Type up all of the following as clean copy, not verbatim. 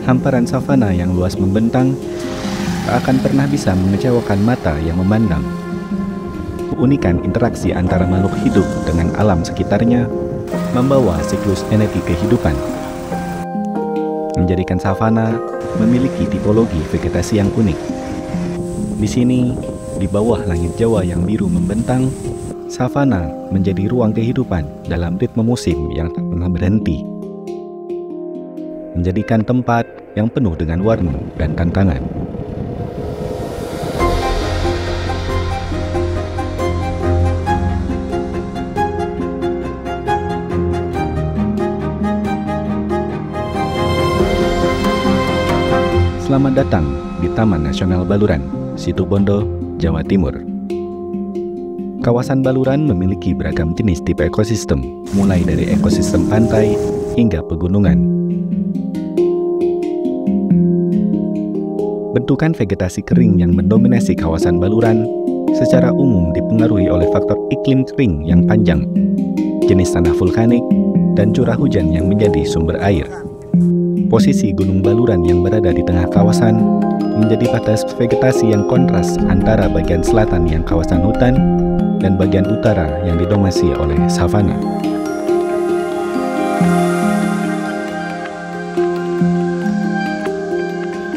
hamparan savana yang luas membentang tak akan pernah bisa mengecewakan mata yang memandang. Keunikan interaksi antara makhluk hidup dengan alam sekitarnya membawa siklus energi kehidupan, menjadikan savana memiliki tipologi vegetasi yang unik. Di sini, di bawah langit Jawa yang biru membentang, savana menjadi ruang kehidupan dalam ritme musim yang tak pernah berhenti, menjadikan tempat yang penuh dengan warna dan tantangan. Selamat datang di Taman Nasional Baluran, Situbondo, Jawa Timur. Kawasan Baluran memiliki beragam jenis tipe ekosistem, mulai dari ekosistem pantai hingga pegunungan. Bentukan vegetasi kering yang mendominasi kawasan Baluran secara umum dipengaruhi oleh faktor iklim kering yang panjang, jenis tanah vulkanik, dan curah hujan yang menjadi sumber air. Posisi Gunung Baluran yang berada di tengah kawasan menjadi batas vegetasi yang kontras antara bagian selatan yang kawasan hutan dan bagian utara yang didominasi oleh savana.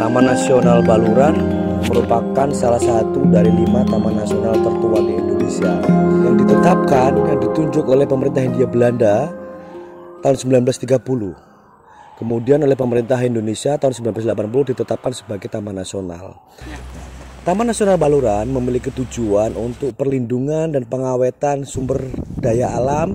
Taman Nasional Baluran merupakan salah satu dari 5 taman nasional tertua di Indonesia yang ditetapkan, yang ditunjuk oleh pemerintah Hindia Belanda tahun 1930. Kemudian oleh pemerintah Indonesia tahun 1980 ditetapkan sebagai Taman Nasional. Taman Nasional Baluran memiliki tujuan untuk perlindungan dan pengawetan sumber daya alam,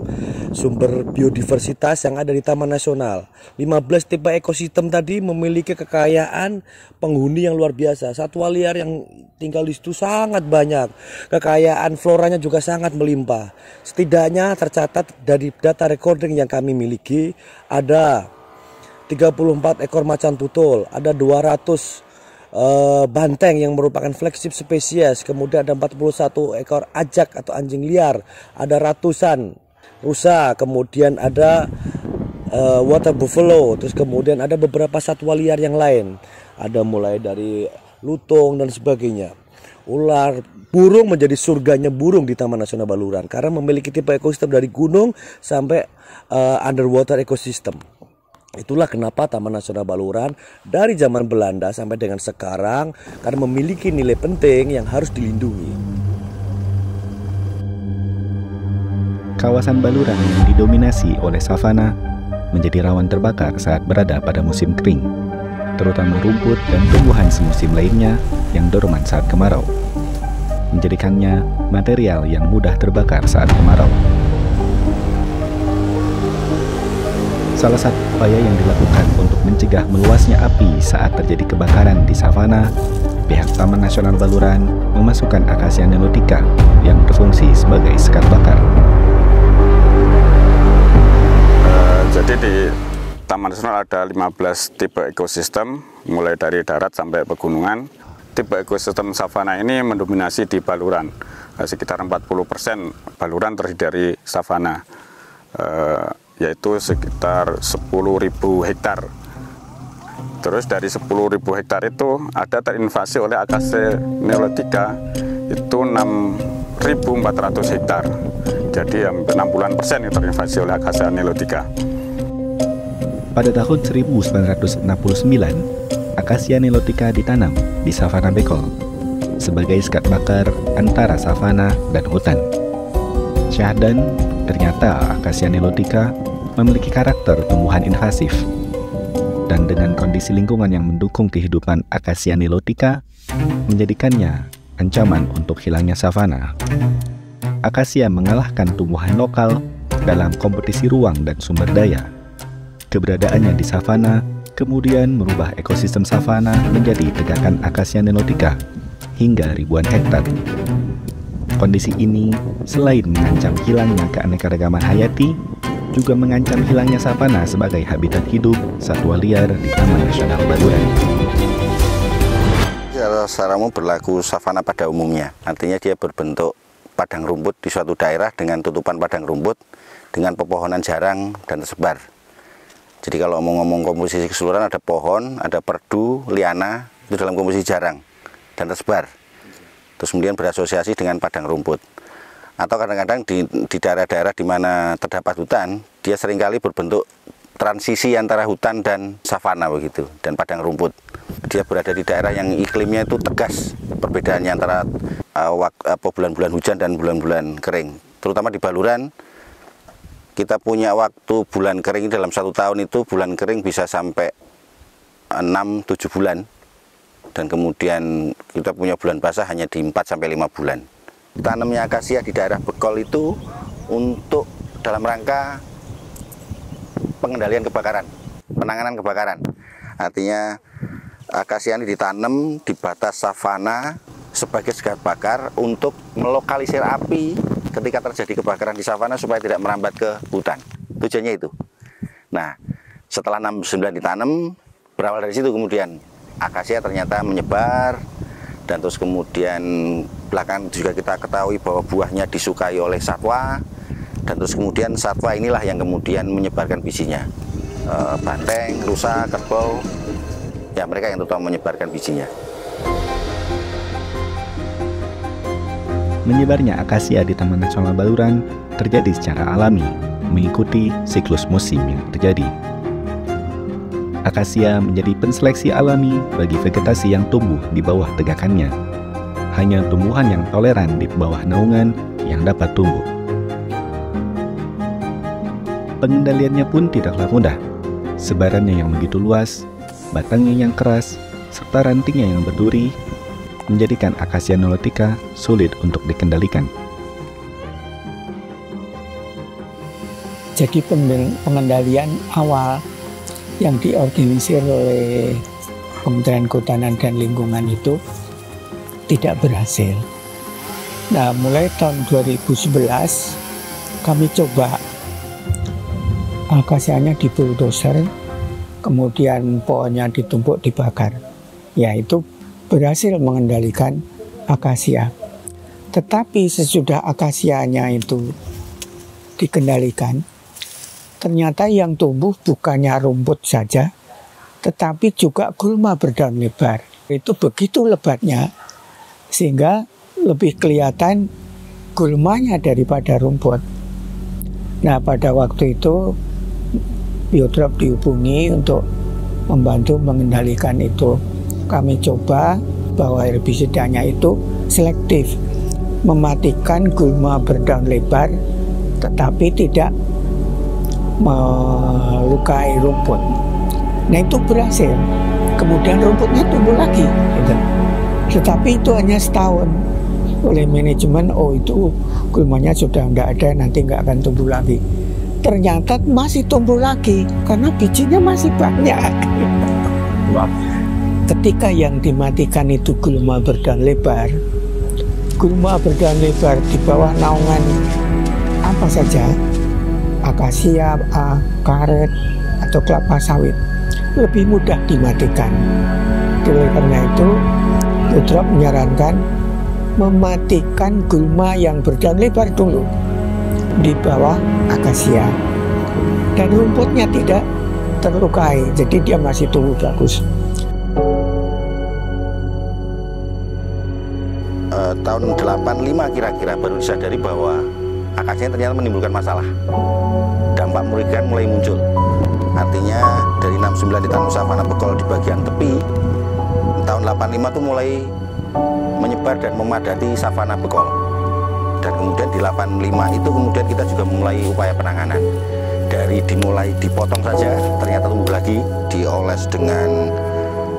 sumber biodiversitas yang ada di Taman Nasional. 15 tipe ekosistem tadi memiliki kekayaan penghuni yang luar biasa. Satwa liar yang tinggal di situ sangat banyak. Kekayaan floranya juga sangat melimpah. Setidaknya tercatat dari data recording yang kami miliki ada 34 ekor macan tutul, ada 200 banteng yang merupakan flagship spesies, kemudian ada 41 ekor ajak atau anjing liar, ada ratusan rusa, kemudian ada water buffalo, terus kemudian ada beberapa satwa liar yang lain, ada mulai dari lutung dan sebagainya. Ular, burung menjadi surganya burung di Taman Nasional Baluran karena memiliki tipe ekosistem dari gunung sampai underwater ekosistem. Itulah kenapa Taman Nasional Baluran dari zaman Belanda sampai dengan sekarang karena memiliki nilai penting yang harus dilindungi. Kawasan Baluran yang didominasi oleh savana menjadi rawan terbakar saat berada pada musim kering, terutama rumput dan tumbuhan semusim lainnya yang dorman saat kemarau, menjadikannya material yang mudah terbakar saat kemarau. Salah satu upaya yang dilakukan untuk mencegah meluasnya api saat terjadi kebakaran di savana, pihak Taman Nasional Baluran memasukkan Acacia nilotica yang berfungsi sebagai sekat bakar. Jadi di Taman Nasional ada 15 tipe ekosistem, mulai dari darat sampai pegunungan. Tipe ekosistem savana ini mendominasi di Baluran, sekitar 40% Baluran terdiri dari savana. Yaitu sekitar 10.000 hektar. Terus dari 10.000 hektar itu ada terinvasi oleh Acacia nilotica itu 6.400 hektar. Jadi 60% yang terinvasi oleh Acacia nilotica. Pada tahun 1969, Acacia nilotica ditanam di savana Bekol sebagai sekat bakar antara savana dan hutan. Syahdan, ternyata Acacia nilotica memiliki karakter tumbuhan invasif, dan dengan kondisi lingkungan yang mendukung kehidupan Acacia nilotica menjadikannya ancaman untuk hilangnya savana. Acacia mengalahkan tumbuhan lokal dalam kompetisi ruang dan sumber daya. Keberadaannya di savana kemudian merubah ekosistem savana menjadi tegakan Acacia nilotica hingga ribuan hektar. Kondisi ini selain mengancam hilangnya keanekaragaman hayati, juga mengancam hilangnya savana sebagai habitat hidup satwa liar di Taman Nasional Baluran. Secara umum berlaku savana pada umumnya, artinya dia berbentuk padang rumput di suatu daerah dengan tutupan padang rumput dengan pepohonan jarang dan tersebar. Jadi kalau mau ngomong komposisi keseluruhan, ada pohon, ada perdu, liana, itu dalam komposisi jarang dan tersebar. Terus kemudian berasosiasi dengan padang rumput. Atau kadang-kadang di daerah-daerah di mana terdapat hutan, dia seringkali berbentuk transisi antara hutan dan savana begitu, dan padang rumput. Dia berada di daerah yang iklimnya itu tegas perbedaannya antara bulan-bulan hujan dan bulan-bulan kering. Terutama di Baluran, kita punya waktu bulan kering dalam 1 tahun itu, bulan kering bisa sampai 6-7 bulan. Dan kemudian kita punya bulan basah hanya di 4-5 bulan. Tanamnya akasia di daerah Bekol itu untuk dalam rangka pengendalian kebakaran, penanganan kebakaran. Artinya akasia ini ditanam di batas savana sebagai sekat bakar untuk melokalisir api ketika terjadi kebakaran di savana supaya tidak merambat ke hutan. Tujuannya itu. Nah, setelah 69 ditanam, berawal dari situ kemudian akasia ternyata menyebar, dan terus kemudian belakangan juga kita ketahui bahwa buahnya disukai oleh satwa, dan terus kemudian satwa inilah yang kemudian menyebarkan bijinya. Banteng, rusa, kerbau, ya mereka yang terutama menyebarkan bijinya. Menyebarnya akasia di Taman Nasional Baluran terjadi secara alami, mengikuti siklus musim yang terjadi. Akasia menjadi penseleksi alami bagi vegetasi yang tumbuh di bawah tegakannya. Hanya tumbuhan yang toleran di bawah naungan yang dapat tumbuh. Pengendaliannya pun tidaklah mudah. Sebarannya yang begitu luas, batangnya yang keras, serta rantingnya yang berduri, menjadikan akasia nilotica sulit untuk dikendalikan. Jadi pengendalian awal yang diorganisir oleh Kementerian Kehutanan dan Lingkungan itu tidak berhasil. Nah, mulai tahun 2011 kami coba akasianya di bulldozer, kemudian pohonnya ditumpuk dibakar. Ya, itu berhasil mengendalikan akasia. Tetapi sesudah akasianya itu dikendalikan, ternyata yang tumbuh bukannya rumput saja, tetapi juga gulma berdaun lebar. Itu begitu lebatnya, sehingga lebih kelihatan gulmanya daripada rumput. Nah, pada waktu itu Biotop dihubungi untuk membantu mengendalikan itu. Kami coba bahwa herbisidanya itu selektif, mematikan gulma berdaun lebar, tetapi tidak melukai rumput. Nah, itu berhasil. Kemudian rumputnya tumbuh lagi gitu. Tetapi itu hanya setahun. Oleh manajemen, oh itu gulmanya sudah nggak ada, nanti nggak akan tumbuh lagi. Ternyata masih tumbuh lagi karena bijinya masih banyak. Ketika yang dimatikan itu gulma berdaun lebar, gulma berdaun lebar di bawah naungan apa saja, akasia, karet, atau kelapa sawit, lebih mudah dimatikan. Oleh karena itu, Biotop menyarankan mematikan gulma yang berdaun lebar dulu di bawah akasia, dan rumputnya tidak terlukai, jadi dia masih tumbuh bagus. Tahun 85 kira-kira baru disadari bahwa akasia ternyata menimbulkan masalah. Dampak merugikan mulai muncul. Artinya dari 69 ditanam savana Bekol di bagian tepi, tahun 85 itu mulai menyebar dan memadati savana Bekol. Dan kemudian di 85 itu kemudian kita juga mulai upaya penanganan. Dari dimulai dipotong saja, ternyata tumbuh lagi, dioles dengan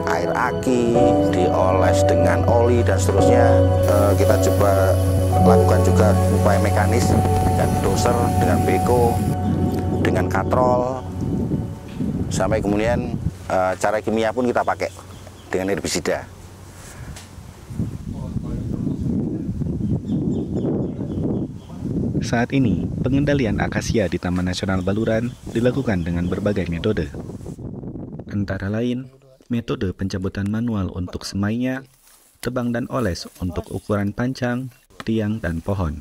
air aki, dioles dengan oli dan seterusnya. Kita coba lakukan juga upaya mekanis dengan doser, dengan beko, dengan katrol, sampai kemudian cara kimia pun kita pakai dengan herbisida. Saat ini, pengendalian akasia di Taman Nasional Baluran dilakukan dengan berbagai metode. Antara lain, metode pencabutan manual untuk semainya, tebang dan oles untuk ukuran pancang, tiang, dan pohon.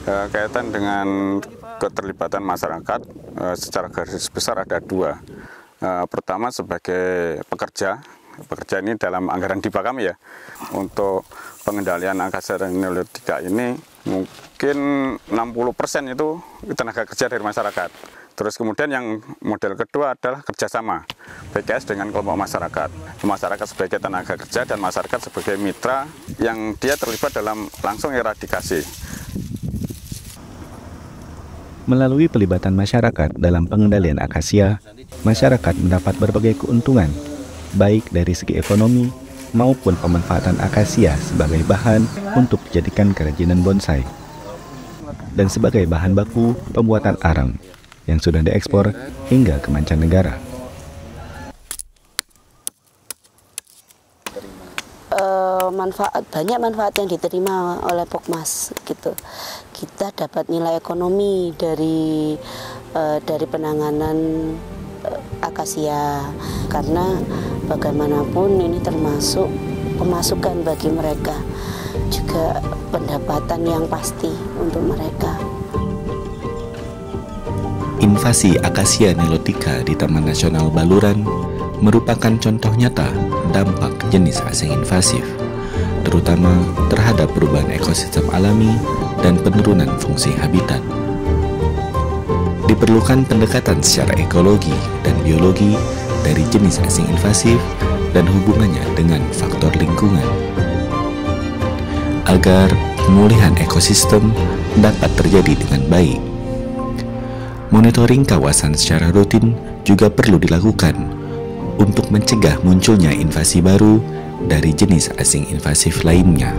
Kaitan dengan keterlibatan masyarakat secara garis besar ada dua. Pertama sebagai pekerja ini dalam anggaran DIPA kami ya, untuk pengendalian Acacia nilotica ini mungkin 60% itu tenaga kerja dari masyarakat. Terus kemudian yang model kedua adalah kerjasama PKS dengan kelompok masyarakat. Masyarakat sebagai tenaga kerja dan masyarakat sebagai mitra yang dia terlibat dalam langsung eradikasi. Melalui pelibatan masyarakat dalam pengendalian akasia, masyarakat mendapat berbagai keuntungan, baik dari segi ekonomi maupun pemanfaatan akasia sebagai bahan untuk dijadikan kerajinan bonsai, dan sebagai bahan baku pembuatan arang yang sudah diekspor hingga ke mancanegara. Banyak manfaat yang diterima oleh Pokmas gitu. Kita dapat nilai ekonomi dari penanganan akasia, karena bagaimanapun ini termasuk pemasukan bagi mereka, juga pendapatan yang pasti untuk mereka. Invasi Acacia nilotica di Taman Nasional Baluran merupakan contoh nyata dampak jenis asing invasif, terutama terhadap perubahan ekosistem alami dan penurunan fungsi habitat. Diperlukan pendekatan secara ekologi dan biologi dari jenis asing invasif dan hubungannya dengan faktor lingkungan, agar pemulihan ekosistem dapat terjadi dengan baik. Monitoring kawasan secara rutin juga perlu dilakukan untuk mencegah munculnya invasi baru dari jenis asing invasif lainnya.